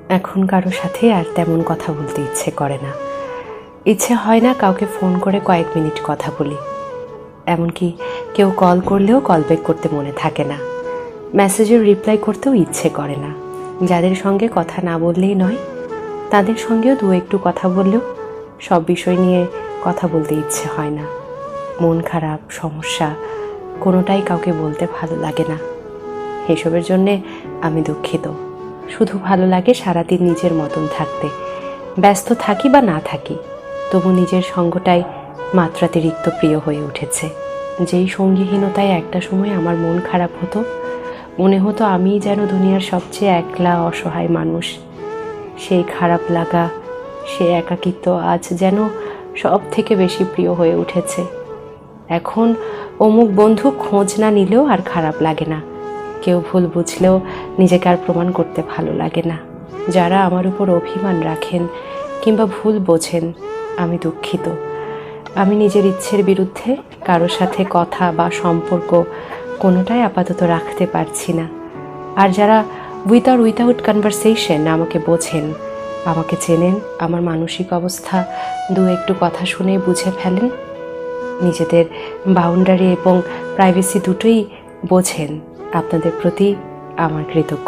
এখন কারো সাথে আর তেমন কথা বলতে ইচ্ছে করে না। ইচ্ছে হয় না কাউকে ফোন করে কয়েক মিনিট কথা বলি। এমনকি কেউ কল করলেও কল ব্যাক করতে মনে থাকে না। মেসেজের রিপ্লাই করতেও ইচ্ছে করে না। যাদের সঙ্গে কথা না বললেই নয়, তাদের সঙ্গেও দু একটু কথা বললেও সব বিষয় নিয়ে কথা বলতে ইচ্ছে হয় না। মন খারাপ, সমস্যা কোনোটাই কাউকে বলতে ভালো লাগে না। এসবের জন্যে আমি দুঃখিত। শুধু ভালো লাগে সারাদিন নিজের মতন থাকতে। ব্যস্ত থাকি বা না থাকি, তবু নিজের সঙ্গটাই মাত্রাতিরিক্ত প্রিয় হয়ে উঠেছে। যেই সঙ্গীহীনতায় একটা সময় আমার মন খারাপ হতো, মনে হতো আমিই যেন দুনিয়ার সবচেয়ে একলা অসহায় মানুষ। সেই খারাপ লাগা, সে একাকিত্ব আজ যেন সব থেকে বেশি প্রিয় হয়ে উঠেছে। এখন অমুক বন্ধু খোঁজ না নিলেও আর খারাপ লাগে না। কেউ ভুল বুঝলেও নিজেকে আর প্রমাণ করতে ভালো লাগে না। যারা আমার উপর অভিমান রাখেন কিংবা ভুল বোঝেন, আমি দুঃখিত। আমি নিজের ইচ্ছের বিরুদ্ধে কারোর সাথে কথা বা সম্পর্ক কোনোটাই আপাতত রাখতে পারছি না। আর যারা উইথাউট কনভারসেশন আমাকে বোঝেন, আমাকে চেনেন, আমার মানসিক অবস্থা দু একটু কথা শুনে বুঝে ফেলেন, নিজেদের বাউন্ডারি এবং প্রাইভেসি দুটোই বোঝেন, আপনাদের প্রতি আমার কৃতজ্ঞতা।